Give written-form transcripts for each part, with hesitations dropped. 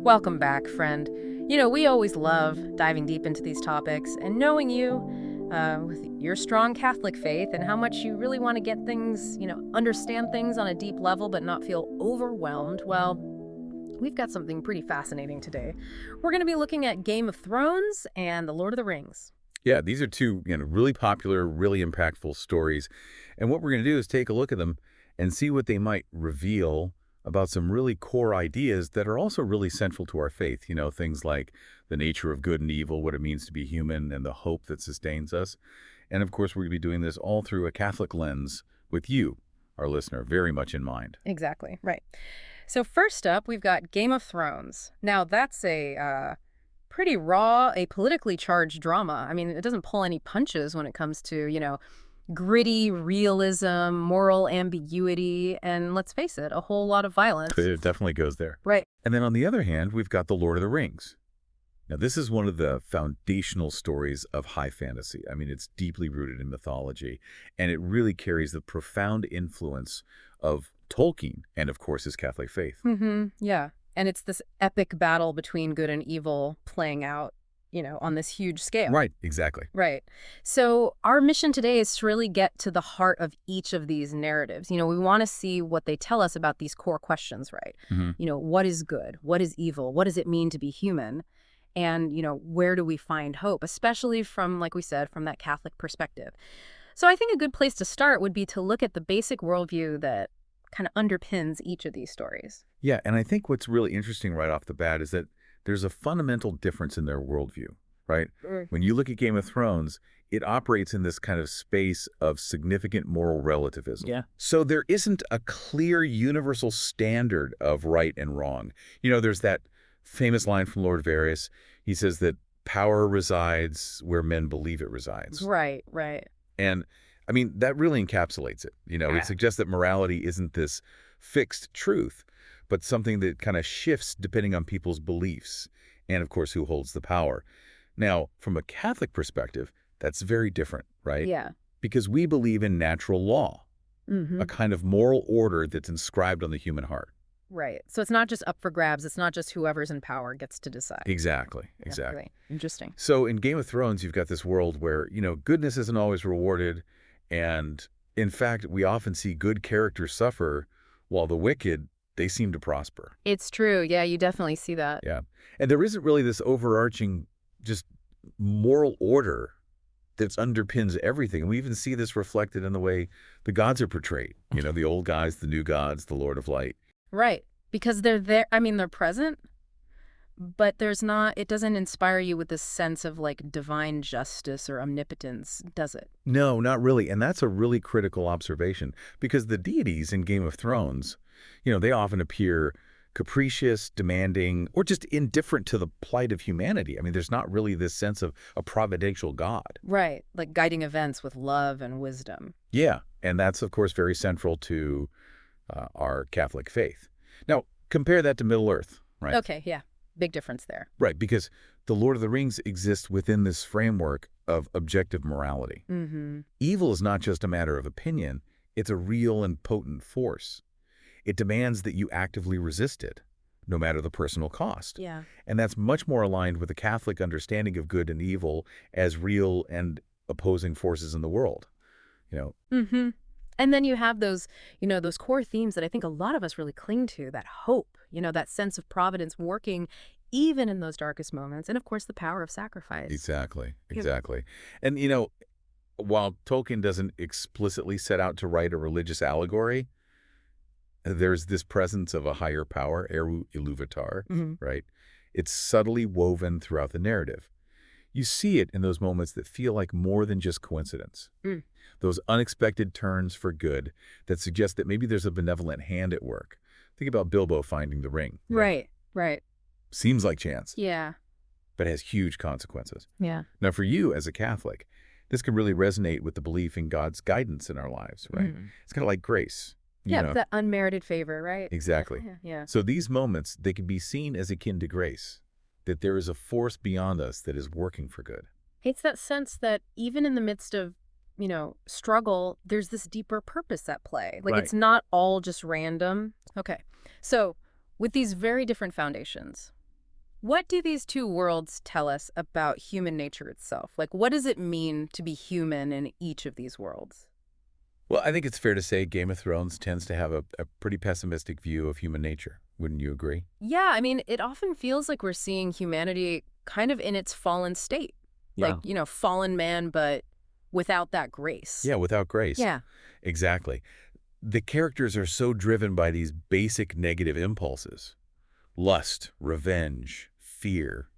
Welcome back, friend. We always love diving deep into these topics and knowing you with your strong Catholic faith and how much you really want to get things, understand things on a deep level but not feel overwhelmed. Well, we've got something pretty fascinating today. We're going to be looking at Game of Thrones and The Lord of the Rings. Yeah, these are two, really popular, really impactful stories. And what we're going to do is take a look at them and see what they might reveal about some really core ideas that are also really central to our faith. Things like the nature of good and evil, what it means to be human, and the hope that sustains us. And of course, we're going to be doing this all through a Catholic lens with you, our listener, very much in mind. Exactly, right. So first up, we've got Game of Thrones. Now, that's a pretty raw, a politically charged drama. I mean, it doesn't pull any punches when it comes to, gritty realism, moral ambiguity, and let's face it, a whole lot of violence. It definitely goes there. Right. And then on the other hand, we've got The Lord of the Rings. Now, this is one of the foundational stories of high fantasy. I mean, it's deeply rooted in mythology, and it really carries the profound influence of Tolkien and, of course, his Catholic faith. Yeah. And it's this epic battle between good and evil playing out, on this huge scale. Right, exactly. Right. So our mission today is to really get to the heart of each of these narratives. We want to see what they tell us about these core questions, right? What is good? What is evil? What does it mean to be human? And, where do we find hope, especially from, like we said, from that Catholic perspective. So I think a good place to start would be to look at the basic worldview that kind of underpins each of these stories. Yeah, and I think what's really interesting right off the bat is that there's a fundamental difference in their worldview, right? When you look at Game of Thrones, it operates in this kind of space of significant moral relativism. Yeah. So there isn't a clear universal standard of right and wrong. There's that famous line from Lord Varys. He says that power resides where men believe it resides. Right, right. And I mean, that really encapsulates it. It suggests that morality isn't this fixed truth, but something that kind of shifts depending on people's beliefs and, of course, who holds the power. Now, from a Catholic perspective, that's very different, right? Yeah. Because we believe in natural law, a kind of moral order that's inscribed on the human heart. Right. So it's not just up for grabs. It's not just whoever's in power gets to decide. Exactly. Really interesting. So in Game of Thrones, you've got this world where, goodness isn't always rewarded. And in fact, we often see good characters suffer while the wicked, they seem to prosper. It's true. Yeah, you definitely see that. Yeah. And there isn't really this overarching just moral order that underpins everything. And we even see this reflected in the way the gods are portrayed. The old gods, the new gods, the Lord of Light. Right. Because they're there. I mean, they're present, but it doesn't inspire you with this sense of like divine justice or omnipotence, does it? No, not really. And that's a really critical observation because the deities in Game of Thrones, they often appear capricious, demanding, or just indifferent to the plight of humanity. I mean, there's not really this sense of a providential God. Right. Like guiding events with love and wisdom. Yeah. And that's, of course, very central to our Catholic faith. Now, compare that to Middle-earth, right? Okay, yeah. Big difference there. Right, because the Lord of the Rings exists within this framework of objective morality. Evil is not just a matter of opinion. It's a real and potent force. It demands that you actively resist it, no matter the personal cost. Yeah. And that's much more aligned with the Catholic understanding of good and evil as real and opposing forces in the world. And then you have those core themes that I think a lot of us really cling to, that hope, that sense of providence working even in those darkest moments. And of course, the power of sacrifice. Exactly. And, while Tolkien doesn't explicitly set out to write a religious allegory, there's this presence of a higher power, Eru Ilúvatar, right? It's subtly woven throughout the narrative. You see it in those moments that feel like more than just coincidence. Those unexpected turns for good that suggest that maybe there's a benevolent hand at work. Think about Bilbo finding the ring. Right. Seems like chance. Yeah. But has huge consequences. Yeah. Now, for you as a Catholic, this can really resonate with the belief in God's guidance in our lives, right? It's kind of like grace. Yeah, that unmerited favor, right? Exactly. Yeah. So these moments, they can be seen as akin to grace, that there is a force beyond us that is working for good. It's that sense that even in the midst of, struggle, there's this deeper purpose at play. Like, Right. It's not all just random. Okay. So with these very different foundations, What do these two worlds tell us about human nature itself? Like, what does it mean to be human in each of these worlds? Well, I think it's fair to say Game of Thrones tends to have a pretty pessimistic view of human nature. Wouldn't you agree? Yeah, I mean, it often feels like we're seeing humanity kind of in its fallen state. Like, Yeah. fallen man, but without that grace. Yeah, without grace. Yeah. Exactly. The characters are so driven by these basic negative impulses: lust, revenge, fear,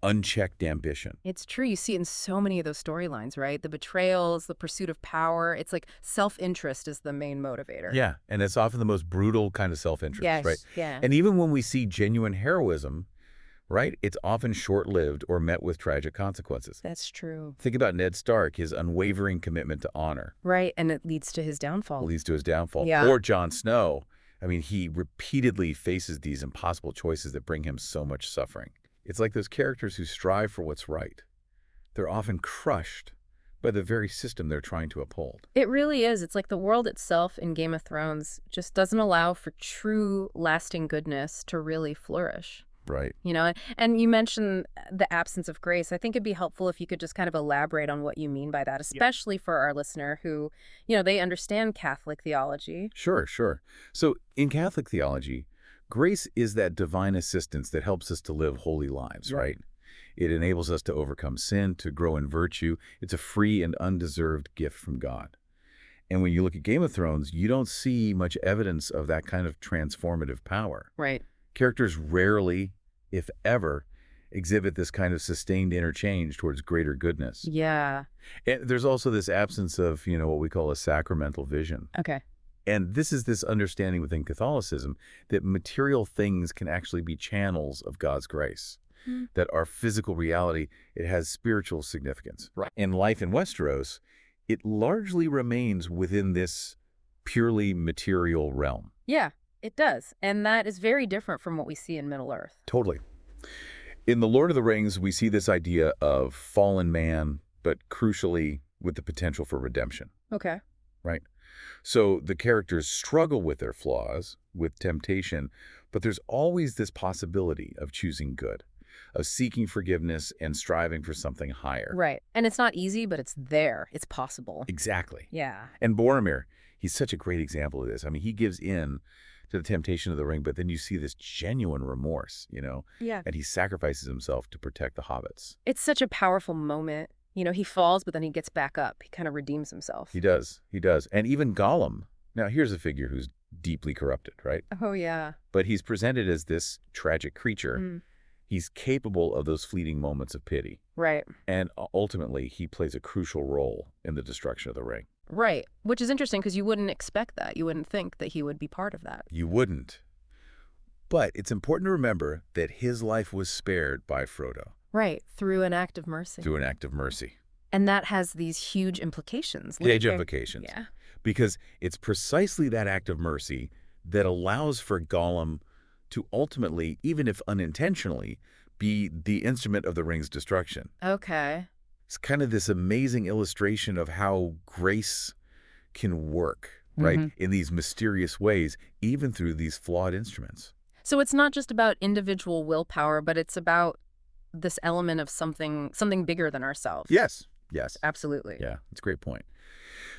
unchecked ambition. It's true. You see it in so many of those storylines, right? The betrayals, the pursuit of power. It's like self-interest is the main motivator. Yeah, and it's often the most brutal kind of self-interest, right? Yes. Yeah. And even when we see genuine heroism, right, it's often short-lived or met with tragic consequences. That's true. Think about Ned Stark, his unwavering commitment to honor Right. And it leads to his downfall. leads to his downfall. Yeah. Or Jon Snow. I mean, he repeatedly faces these impossible choices that bring him so much suffering. It's like those characters who strive for what's right. They're often crushed by the very system they're trying to uphold. It really is. It's like the world itself in Game of Thrones just doesn't allow for true, lasting goodness to really flourish. Right. And you mentioned the absence of grace. I think it'd be helpful if you could just kind of elaborate on what you mean by that, especially for our listener who, they understand Catholic theology. Sure, sure. So in Catholic theology, grace is that divine assistance that helps us to live holy lives, right? It enables us to overcome sin, to grow in virtue. It's a free and undeserved gift from God. And when you look at Game of Thrones, you don't see much evidence of that kind of transformative power. Right. Characters rarely, if ever, exhibit this kind of sustained interchange towards greater goodness. Yeah. And there's also this absence of, what we call a sacramental vision. Okay. And this is this understanding within Catholicism that material things can actually be channels of God's grace, that our physical reality, it has spiritual significance. Right. In life in Westeros, it largely remains within this purely material realm. Yeah, it does. And that is very different from what we see in Middle-earth. Totally. In The Lord of the Rings, we see this idea of fallen man, but crucially with the potential for redemption. Okay. Right? So the characters struggle with their flaws, with temptation, but there's always this possibility of choosing good, of seeking forgiveness and striving for something higher. Right. And it's not easy, but it's there. It's possible. Exactly. Yeah. And Boromir, he's such a great example of this. I mean, he gives in to the temptation of the ring, but then you see this genuine remorse, Yeah. and he sacrifices himself to protect the hobbits. It's such a powerful moment. He falls, but then he gets back up. He kind of redeems himself. He does. He does. And even Gollum. Now, here's a figure who's deeply corrupted, right? Oh, yeah. But he's presented as this tragic creature. Mm. He's capable of those fleeting moments of pity. Right. And ultimately, he plays a crucial role in the destruction of the ring. Right. Which is interesting because you wouldn't expect that. You wouldn't think that he would be part of that. You wouldn't. But it's important to remember that his life was spared by Frodo. Right. Through an act of mercy. Through an act of mercy. And that has these huge implications. Huge implications. Yeah. Because it's precisely that act of mercy that allows for Gollum to ultimately, even if unintentionally, be the instrument of the ring's destruction. Okay. It's kind of this amazing illustration of how grace can work, right, in these mysterious ways, even through these flawed instruments. So it's not just about individual willpower, but it's about this element of something bigger than ourselves. Yes. Yes. Absolutely. Yeah, that's a great point.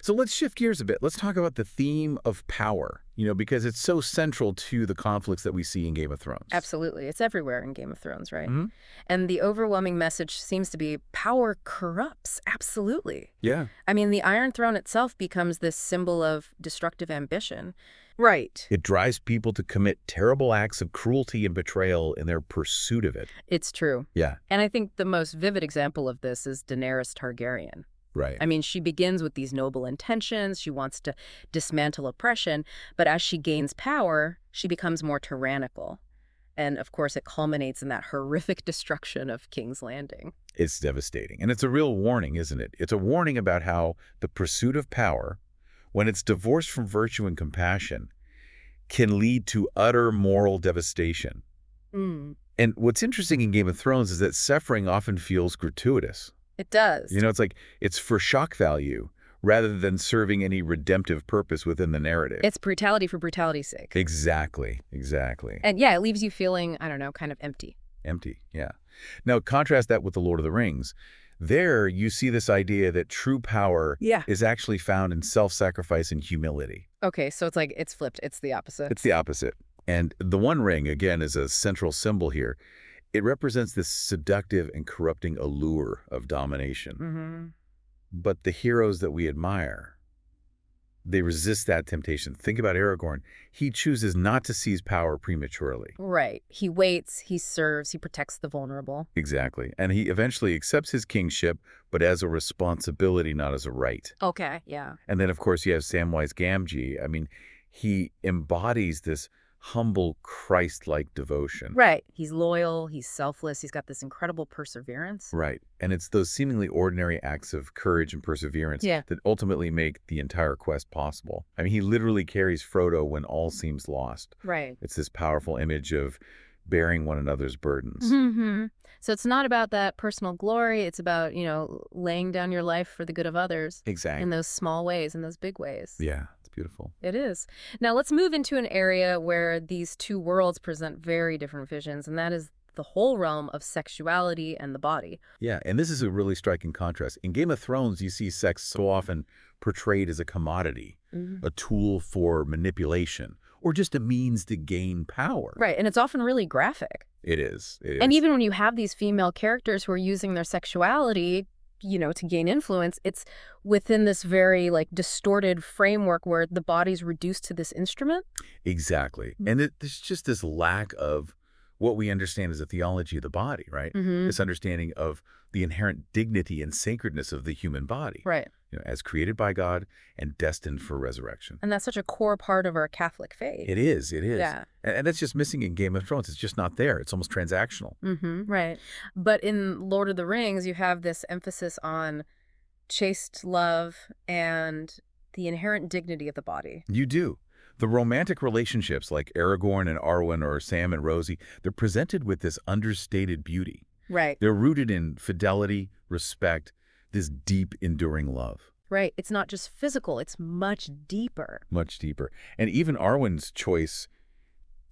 So let's shift gears a bit. Let's talk about the theme of power, because it's so central to the conflicts that we see in Game of Thrones. Absolutely. It's everywhere in Game of Thrones, right? Mm-hmm. And the overwhelming message seems to be power corrupts. Absolutely. Yeah. I mean, the Iron Throne itself becomes this symbol of destructive ambition. Right. It drives people to commit terrible acts of cruelty and betrayal in their pursuit of it. It's true. Yeah. And I think the most vivid example of this is Daenerys Targaryen. Right. I mean, she begins with these noble intentions. She wants to dismantle oppression. But as she gains power, she becomes more tyrannical. And, of course, it culminates in that horrific destruction of King's Landing. It's devastating. And it's a real warning, isn't it? It's a warning about how the pursuit of power, when it's divorced from virtue and compassion, can lead to utter moral devastation. Mm. And what's interesting in Game of Thrones is that suffering often feels gratuitous. It does. It's like it's for shock value rather than serving any redemptive purpose within the narrative. It's brutality for brutality's sake. Exactly. Exactly. And yeah, it leaves you feeling, I don't know, kind of empty. Empty, yeah. Now, contrast that with The Lord of the Rings. There, you see this idea that true power Yeah. is actually found in self-sacrifice and humility. Okay, so it's like it's flipped. It's the opposite. It's the opposite. And the One Ring, again, is a central symbol here. It represents this seductive and corrupting allure of domination. Mm-hmm. But the heroes that we admire, they resist that temptation. Think about Aragorn. He chooses not to seize power prematurely. Right. He waits, he serves, he protects the vulnerable. Exactly. And he eventually accepts his kingship, but as a responsibility, not as a right. Okay, yeah. And then, of course, you have Samwise Gamgee. I mean, he embodies this humble, Christ-like devotion. Right. He's loyal, he's selfless, he's got this incredible perseverance. Right. And it's those seemingly ordinary acts of courage and perseverance Yeah. that ultimately make the entire quest possible. I mean, he literally carries Frodo when all seems lost. Right. It's this powerful image of bearing one another's burdens. Mm-hmm. So it's not about that personal glory, it's about, laying down your life for the good of others Exactly. in those small ways, in those big ways. Yeah, it's beautiful. It is. Now let's move into an area where these two worlds present very different visions, and that is the whole realm of sexuality and the body. Yeah, and this is a really striking contrast. In Game of Thrones, you see sex so often portrayed as a commodity, a tool for manipulation, or just a means to gain power. Right, and it's often really graphic. It is. It is. And even when you have these female characters who are using their sexuality, to gain influence, it's within this very, distorted framework where the body's reduced to this instrument. Exactly. And there's just this lack of what we understand as a theology of the body, right? Mm-hmm. This understanding of the inherent dignity and sacredness of the human body, Right. As created by God and destined for resurrection. And that's such a core part of our Catholic faith. It is. It is. Yeah. And that's just missing in Game of Thrones. It's just not there. It's almost transactional. Mm-hmm. Right. But in Lord of the Rings, you have this emphasis on chaste love and the inherent dignity of the body. You do. The romantic relationships like Aragorn and Arwen or Sam and Rosie, they're presented with this understated beauty. Right. They're rooted in fidelity, respect, this deep, enduring love. Right. It's not just physical. It's much deeper. Much deeper. And even Arwen's choice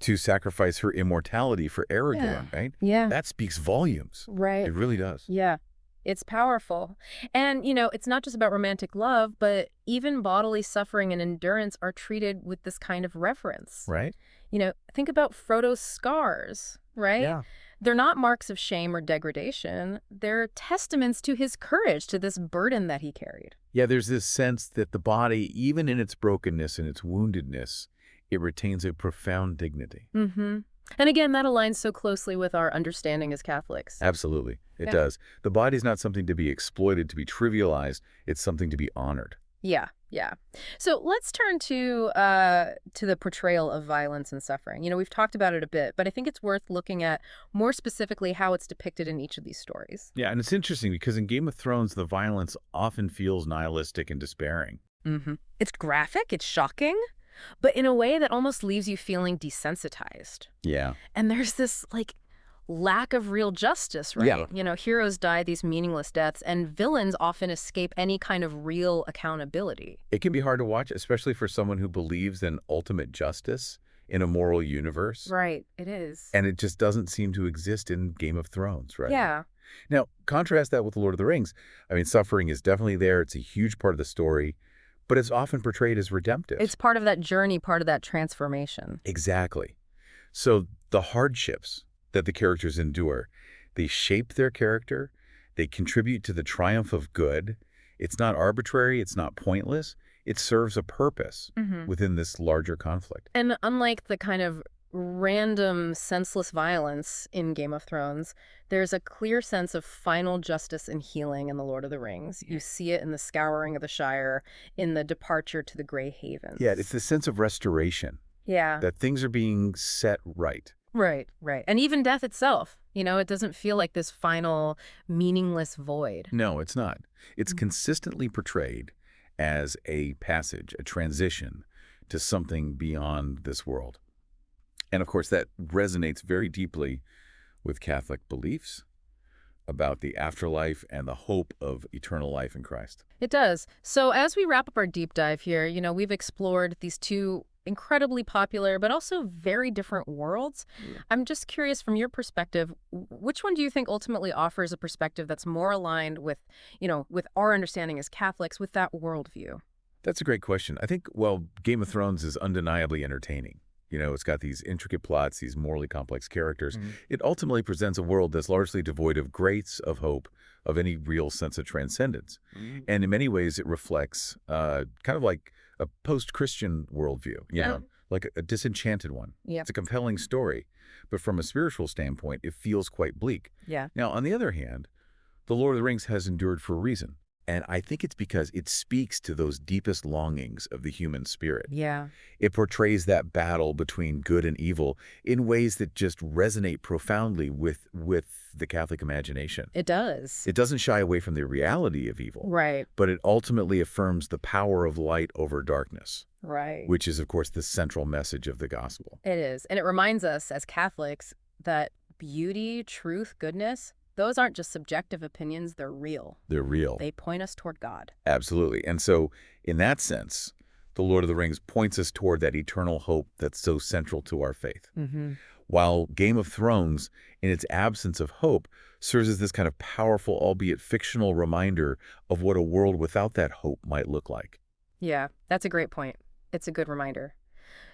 to sacrifice her immortality for Aragorn, right? Yeah. That speaks volumes. Right. It really does. Yeah. It's powerful. And, it's not just about romantic love, but even bodily suffering and endurance are treated with this kind of reverence. Right? Think about Frodo's scars, right? Yeah. They're not marks of shame or degradation. They're testaments to his courage, to this burden that he carried. Yeah, there's this sense that the body, even in its brokenness and its woundedness, it retains a profound dignity. Mm-hmm. And again, that aligns so closely with our understanding as Catholics. Absolutely. It Yeah. does. The body's not something to be exploited, to be trivialized. It's something to be honored. Yeah, yeah. So let's turn to the portrayal of violence and suffering. We've talked about it a bit, but I think it's worth looking at more specifically how it's depicted in each of these stories. Yeah, and it's interesting because in Game of Thrones, the violence often feels nihilistic and despairing. Mm-hmm. It's graphic, it's shocking, but in a way that almost leaves you feeling desensitized. Yeah. And there's this, lack of real justice, right? Yeah. Heroes die these meaningless deaths, and villains often escape any kind of real accountability. It can be hard to watch, especially for someone who believes in ultimate justice in a moral universe. Right, it is. And it just doesn't seem to exist in Game of Thrones, right? Yeah. Now, contrast that with The Lord of the Rings. I mean, suffering is definitely there. It's a huge part of the story, but it's often portrayed as redemptive. It's part of that journey, part of that transformation. Exactly. So the hardships that the characters endure, they shape their character, they contribute to the triumph of good. It's not arbitrary, it's not pointless. It serves a purpose within this larger conflict. And unlike the kind of random, senseless violence in Game of Thrones, there's a clear sense of final justice and healing in The Lord of the Rings. You see it in the scouring of the Shire, in the departure to the Grey Havens. Yeah, it's the sense of restoration, Yeah. that things are being set right. Right, right. And even death itself, it doesn't feel like this final, meaningless void. No, it's not. It's consistently portrayed as a passage, a transition to something beyond this world. And of course, that resonates very deeply with Catholic beliefs about the afterlife and the hope of eternal life in Christ. It does. So as we wrap up our deep dive here, we've explored these two incredibly popular, but also very different worlds. I'm just curious from your perspective, which one do you think ultimately offers a perspective that's more aligned with, with our understanding as Catholics, with that worldview? That's a great question. I think, well, Game of Thrones is undeniably entertaining. It's got these intricate plots, these morally complex characters. It ultimately presents a world that's largely devoid of grace, of hope, of any real sense of transcendence. And in many ways, it reflects kind of like a post-Christian worldview, like a disenchanted one. Yeah. It's a compelling story, but from a spiritual standpoint, it feels quite bleak. Yeah. Now, on the other hand, The Lord of the Rings has endured for a reason. And I think it's because it speaks to those deepest longings of the human spirit. Yeah. It portrays that battle between good and evil in ways that just resonate profoundly with the Catholic imagination. It does. It doesn't shy away from the reality of evil, Right. but it ultimately affirms the power of light over darkness, Right. which is, of course, the central message of the gospel. It is. And it reminds us as Catholics that beauty, truth, goodness, those aren't just subjective opinions, they're real. They're real. They point us toward God. Absolutely. And so, in that sense, The Lord of the Rings points us toward that eternal hope that's so central to our faith. While Game of Thrones, in its absence of hope, serves as this kind of powerful, albeit fictional reminder of what a world without that hope might look like. Yeah, that's a great point. It's a good reminder.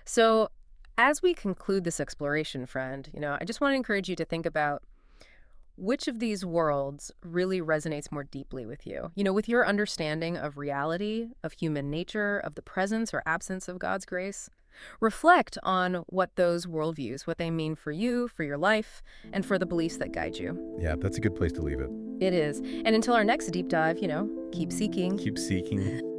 So, as we conclude this exploration, friend, I just want to encourage you to think about which of these worlds really resonates more deeply with you? With your understanding of reality, of human nature, of the presence or absence of God's grace. Reflect on what those worldviews, what they mean for you, for your life, and for the beliefs that guide you. Yeah, that's a good place to leave it. It is. And until our next deep dive, keep seeking. Keep seeking.